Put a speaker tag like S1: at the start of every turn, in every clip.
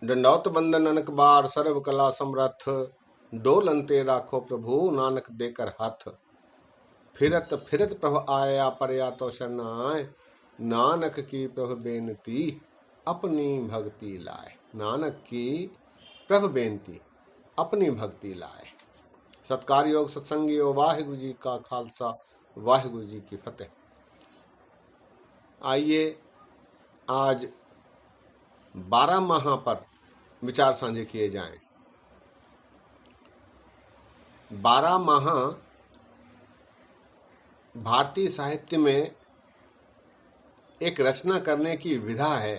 S1: डंडौत बंदन अनक बार सर्व कला समरथ, डोलनते राखो प्रभु नानक देकर हाथ। फिरत फिरत प्रभु आया परया तो शरणाय, नानक की प्रभु बेनती अपनी भक्ति लाए। नानक की प्रभु बेनती अपनी भक्ति लाए। सत्कार योग सत्संग योग, वाहिगुरु जी का खालसा वाहिगुरु जी की फतेह। आइए आज 12 माह पर विचार साझे किए जाएं। 12 माह भारतीय साहित्य में एक रचना करने की विधा है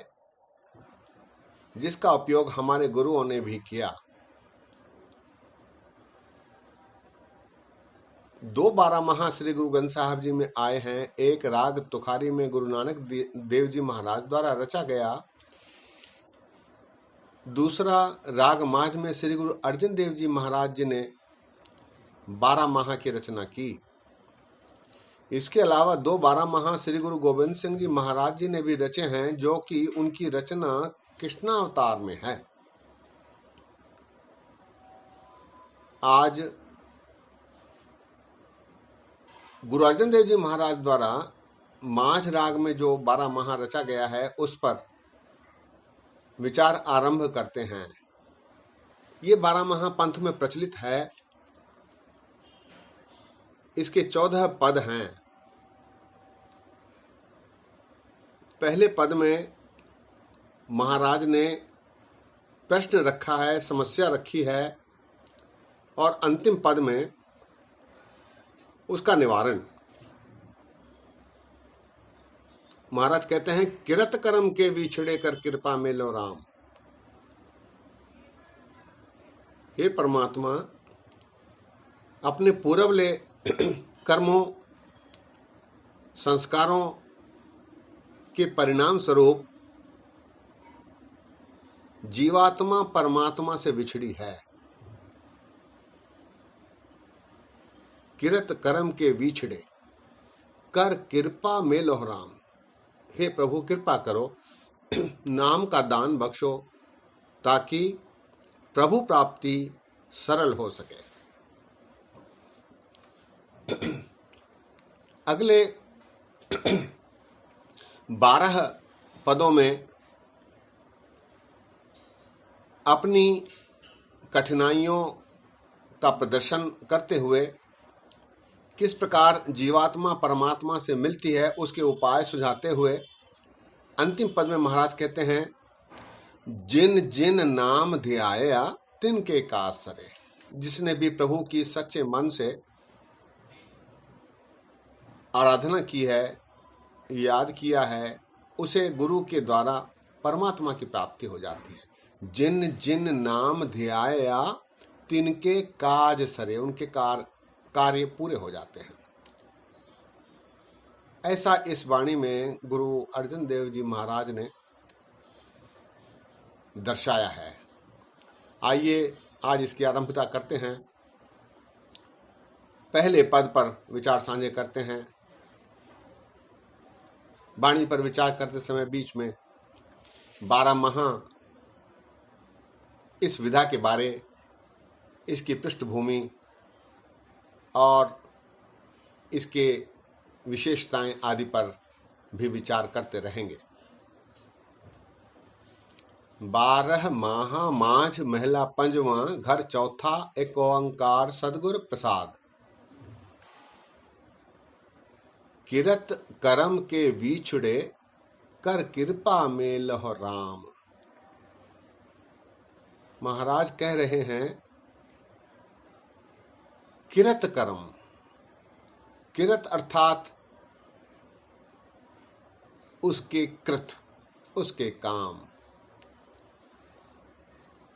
S1: जिसका उपयोग हमारे गुरुओं ने भी किया। 2 12 माह श्री गुरु ग्रंथ साहब जी में आए हैं। एक राग तुखारी में गुरु नानक देव जी महाराज द्वारा रचा गया, दूसरा राग माझ में श्री गुरु अर्जन देव जी महाराज जी ने 12 माह की रचना की। इसके अलावा 2 12 माह श्री गुरु गोविंद सिंह जी महाराज जी ने भी रचे हैं, जो कि उनकी रचना कृष्णावतार में है। आज गुरु अर्जन देव जी महाराज द्वारा माझ राग में जो 12 माह रचा गया है उस पर विचार आरंभ करते हैं। ये 12 माह पंथ में प्रचलित है। इसके 14 पद हैं। पहले पद में महाराज ने प्रश्न रखा है, समस्या रखी है, और अंतिम पद में उसका निवारण। महाराज कहते हैं, किरत कर्म के विछड़े कर कृपा में लो राम। हे परमात्मा, अपने पूर्वले कर्मों संस्कारों के परिणाम स्वरूप जीवात्मा परमात्मा से विछड़ी है। किरत कर्म के विछड़े कर कृपा में लो राम। हे प्रभु, कृपा करो, नाम का दान बख्शो ताकि प्रभु प्राप्ति सरल हो सके। अगले 12 पदों में अपनी कठिनाइयों का प्रदर्शन करते हुए किस प्रकार जीवात्मा परमात्मा से मिलती है उसके उपाय सुझाते हुए अंतिम पद में महाराज कहते हैं, जिन जिन नाम ध्याया तिनके काज सरे। जिसने भी प्रभु की सच्चे मन से आराधना की है, याद किया है, उसे गुरु के द्वारा परमात्मा की प्राप्ति हो जाती है। जिन जिन नाम ध्याया तिनके काज सरे, उनके कार्य पूरे हो जाते हैं। ऐसा इस वाणी में गुरु अर्जन देव जी महाराज ने दर्शाया है। आइए आज इसकी आरंभता करते हैं। पहले पद पर विचार साझे करते हैं। वाणी पर विचार करते समय बीच में 12 माह इस विधा के बारे, इसकी पृष्ठभूमि और इसके विशेषताएं आदि पर भी विचार करते रहेंगे। 12 माह माझ महला पंजवा, घर चौथा, एक ओंकार सदगुर प्रसाद। किरत कर्म के विछड़े कर कृपा में लहो राम। महाराज कह रहे हैं, किरत कर्म, किरत अर्थात उसके कृत, उसके काम।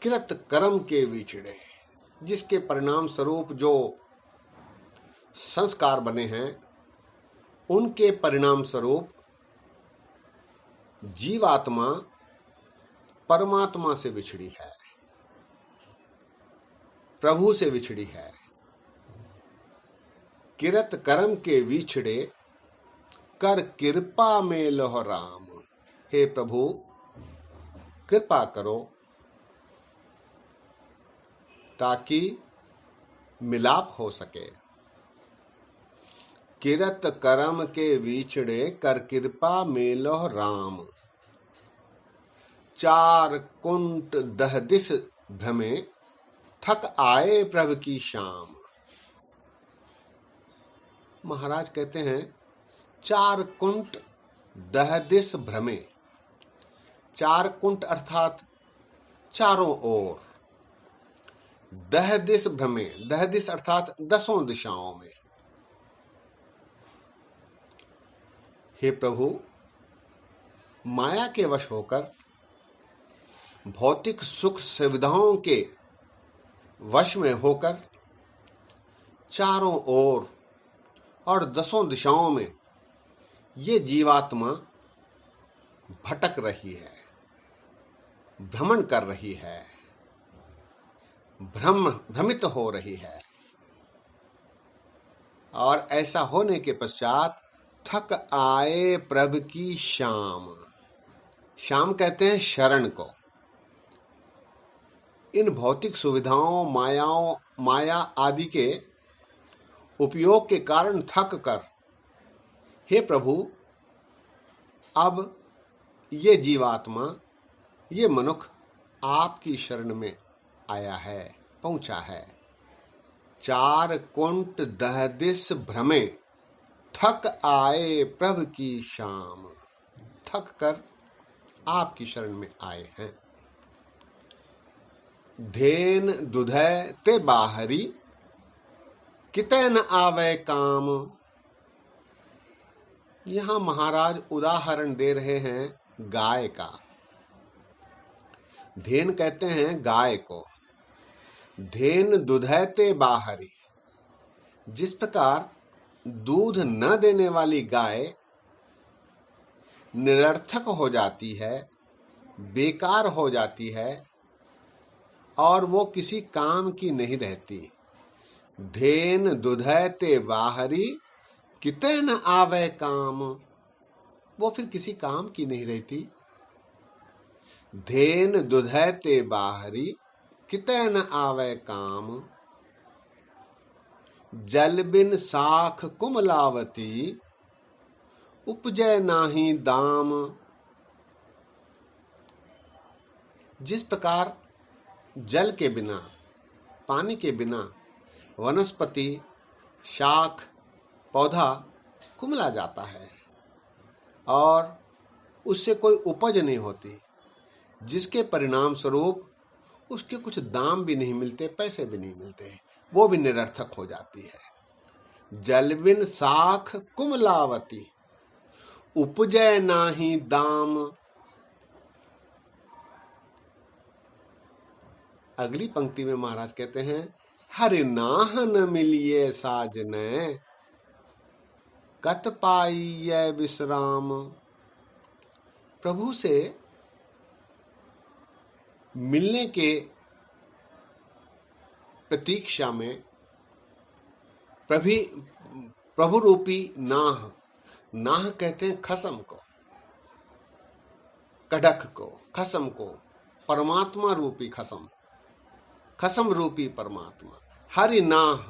S1: किरत कर्म के विछड़े, जिसके परिणाम स्वरूप जो संस्कार बने हैं उनके परिणाम स्वरूप जीवात्मा परमात्मा से विछड़ी है, प्रभु से विछड़ी है। किरत कर्म के विछड़े कर कृपा में लहो राम। हे प्रभु, कृपा करो, ताकि मिलाप हो सके। किरत करम के विछड़े कर कृपा मेलो राम, चार कुंट दह दिस भ्रमे थक आए प्रभु की शाम। महाराज कहते हैं चार कुंट दह दिस भ्रमे। चार कुंट अर्थात चारों ओर, दह दिस भ्रमे, दह दिस अर्थात दसों दिशाओं में। हे प्रभु, माया के वश होकर, भौतिक सुख सुविधाओं के वश में होकर चारों ओर और दसों दिशाओं में ये जीवात्मा भटक रही है, भ्रमण कर रही है, भ्रमित हो रही है। और ऐसा होने के पश्चात थक आए प्रभु की शाम। शाम कहते हैं शरण को। इन भौतिक सुविधाओं, माया आदि के उपयोग के कारण थक कर, हे प्रभु, अब ये जीवात्मा, ये मनुष्य आपकी शरण में आया है, पहुंचा है। चार कुंट दह दिस भ्रमे थक आए प्रभु की शाम। थक कर आपकी शरण में आए हैं। धेन दुधय ते बाहरी कितै न आवे काम। यहां महाराज उदाहरण दे रहे हैं गाय का। धेन कहते हैं गाय को। धेन दुधैते बाहरी, जिस प्रकार दूध न देने वाली गाय निरर्थक हो जाती है, बेकार हो जाती है और वो किसी काम की नहीं रहती। धेन दुधैते बाहरी कितै न आवे काम, वो फिर किसी काम की नहीं रहती। धेन दुधैते बाहरी कितै न आवे काम, जल बिन साख कुमलावती उपजय नाही दाम। जिस प्रकार जल के बिना, पानी के बिना वनस्पति, शाख, पौधा कुमला जाता है और उससे कोई उपज नहीं होती, जिसके परिणाम स्वरूप उसके कुछ दाम भी नहीं मिलते, पैसे भी नहीं मिलते, वो भी निरर्थक हो जाती है। जल बिन साख कुमलावती उपजय नाही दाम। अगली पंक्ति में महाराज कहते हैं हरि नाह न मिलिए साजने कत पाइये विश्राम। प्रभु से मिलने के प्रतीक्षा में प्रभु रूपी नाह, नाह कहते हैं खसम को, कड़क को, खसम को, परमात्मा रूपी खसम, खसम रूपी परमात्मा। हरि नाह,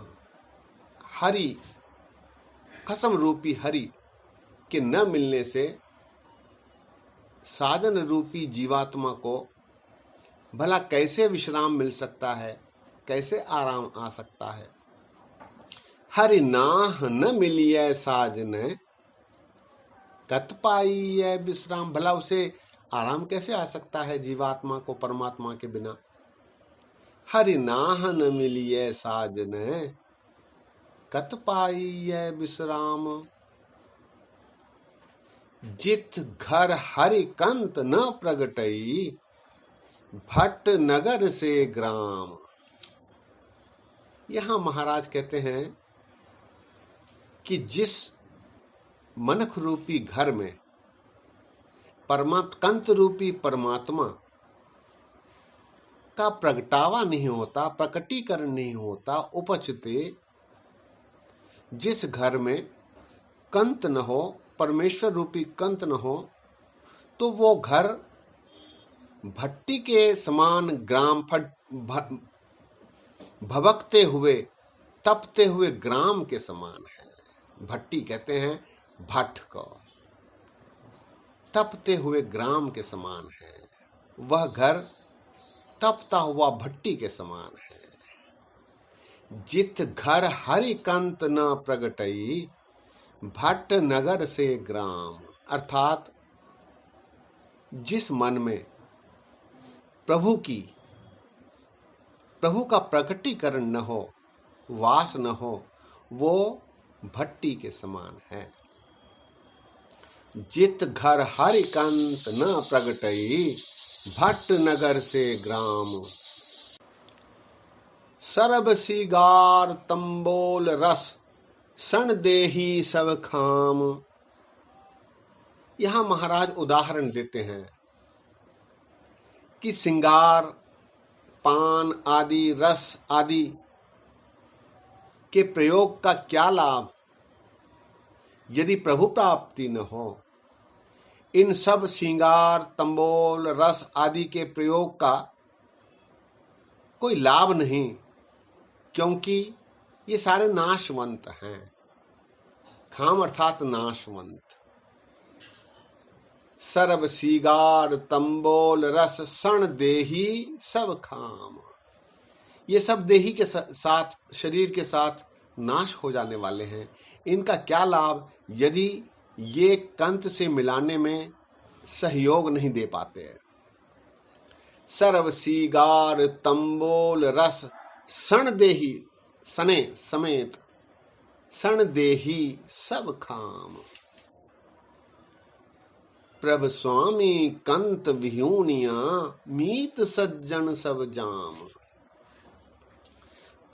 S1: हरि, खसम रूपी हरि के न मिलने से साधन रूपी जीवात्मा को भला कैसे विश्राम मिल सकता है, कैसे आराम आ सकता है। हरि नाह न मिलिए साजने कत पाइये विश्राम। भला उसे आराम कैसे आ सकता है जीवात्मा को परमात्मा के बिना। हरि नाह न मिलिए साजने कत पाइये विश्राम। जित घर हरि कंत न प्रगटई भट्ट नगर से ग्राम। यहां महाराज कहते हैं कि जिस मनख रूपी घर में कंत रूपी परमात्मा का प्रगटावा नहीं होता, प्रकटीकरण नहीं होता, उपजते, जिस घर में कंत न हो, परमेश्वर रूपी कंत न हो, तो वो घर भट्टी के समान ग्राम भभकते हुए तपते हुए ग्राम के समान है। भट्टी कहते हैं भट्ट को। तपते हुए ग्राम के समान है। वह घर तपता हुआ भट्टी के समान है। जित घर हरिकंत न प्रगटई, भट्ट नगर से ग्राम। अर्थात जिस मन में प्रभु का प्रकटीकरण न हो, वास न हो, वो भट्टी के समान है। जित घर हरिकंत न प्रगटई, भट्ट नगर से ग्राम। सरब सिगार तंबोल रस, सन देही सब खाम। यहां महाराज उदाहरण देते हैं कि सिंगार, पान आदि, रस आदि के प्रयोग का क्या लाभ यदि प्रभु प्राप्ति न हो। इन सब श्रृंगार, तंबोल, रस आदि के प्रयोग का कोई लाभ नहीं, क्योंकि ये सारे नाशवंत हैं। खाम अर्थात नाशवंत। सर्व सीगार तंबोल रस, सण देही सब खाम। ये सब देही के साथ, शरीर के साथ नाश हो जाने वाले हैं। इनका क्या लाभ यदि ये कंत से मिलाने में सहयोग नहीं दे पाते हैं। सर्व सीगार तंबोल रस, सण देही, सने समेत, सण देही सब खाम। प्रभ स्वामी कंत विहूनिया, मीत सज्जन सब जाम।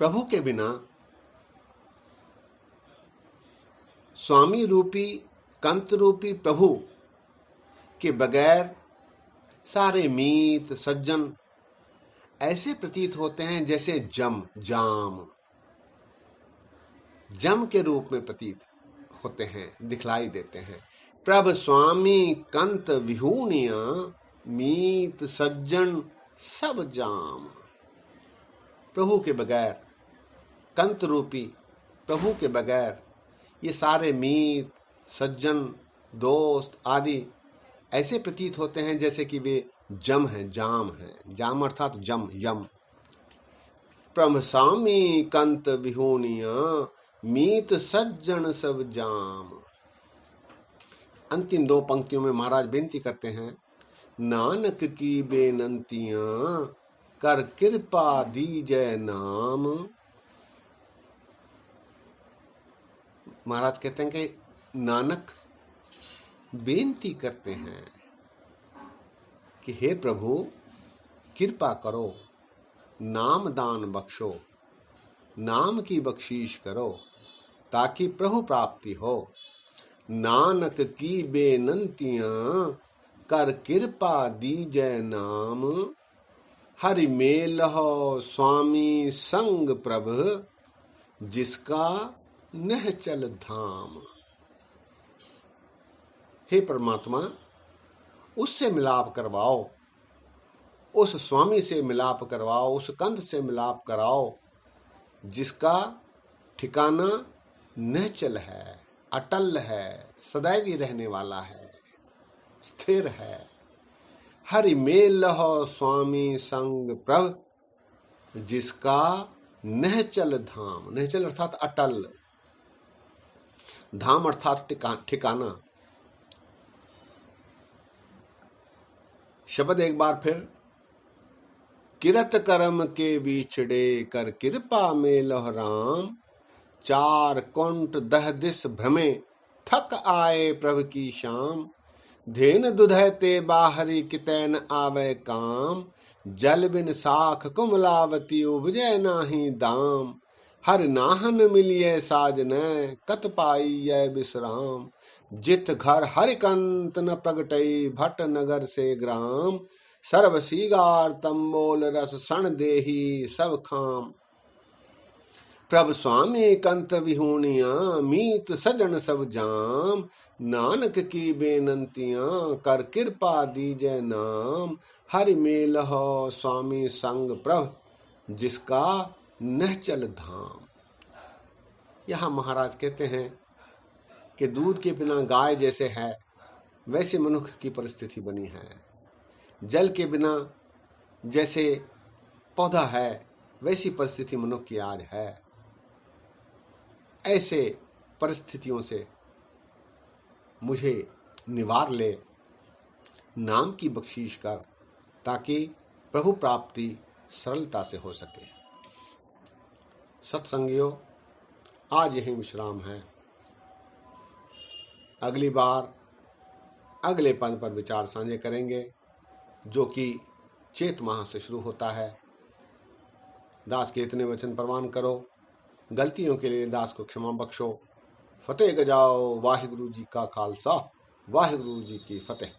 S1: प्रभु के बिना, स्वामी रूपी, कंत रूपी प्रभु के बगैर सारे मीत सज्जन ऐसे प्रतीत होते हैं जैसे जाम के रूप में प्रतीत होते हैं, दिखलाई देते हैं। प्रभ स्वामी कंत विहूनिया, मीत सज्जन सब जाम। प्रभु के बगैर, कंत रूपी प्रभु के बगैर ये सारे मीत, सज्जन, दोस्त आदि ऐसे प्रतीत होते हैं जैसे कि वे जाम हैं। जाम अर्थात यम। प्रभ स्वामी कंत विहूनिया, मीत सज्जन सब जाम। अंतिम दो पंक्तियों में महाराज बेनती करते हैं, नानक की बेनंतियां, कर कृपा दीजय नाम। महाराज कहते हैं कि नानक बेनती करते हैं कि हे प्रभु कृपा करो, नाम दान बख्शो, नाम की बख्शीश करो ताकि प्रभु प्राप्ति हो। नानक की बेनंतियां, कर कृपा दीजय नाम। हरि मेल हो स्वामी संग प्रभ, जिसका नह चल धाम। हे परमात्मा, उससे मिलाप करवाओ, उस स्वामी से मिलाप करवाओ, उस कंद से मिलाप कराओ जिसका ठिकाना निश्चल है, अटल है, सदैव ही रहने वाला है, स्थिर है। हरि मेल हो स्वामी संग प्रभ, जिसका निश्चल धाम। निश्चल अर्थात अटल, धाम अर्थात ठिकाना। शब्द एक बार फिर, किरत करम के बिछड़े, कर कृपा में लह राम। चार कुंट दह दिस भ्रमे, थक आए प्रभु की शाम। धेन दुधैते बाहरी, कितैन आवे काम। जल बिन साख कुमलावती, उपजै नाही दाम। हर नाहन मिलिए साजनै, कत पाइयै विश्राम। जित घर हरिकंत न प्रगटई, भट्ट नगर से ग्राम। सर्व सीगार तंबोल रस, सण देही सब खाम। प्रभ स्वामी कंत विहूनिया, मीत सजन सब जाम। नानक की बेनंतियां, कर कृपा दीजय नाम। हरि मेल हो स्वामी संग प्रभ, जिसका निश्चल धाम। यहाँ महाराज कहते हैं कि दूध के बिना गाय जैसे है वैसे मनुष्य की परिस्थिति बनी है, जल के बिना जैसे पौधा है वैसी परिस्थिति मनुष्य की आज है। ऐसे परिस्थितियों से मुझे निवार ले, नाम की बख्शीश कर, ताकि प्रभु प्राप्ति सरलता से हो सके। सत्संगियों, आज यही विश्राम है। अगली बार अगले पद पर विचार साझे करेंगे, जो कि चेत माह से शुरू होता है। दास के इतने वचन प्रवान करो, गलतियों के लिए दास को क्षमा बख्शो। फतेह गजाओ। वाहिगुरु जी का खालसा, वाहिगुरु जी की फतेह।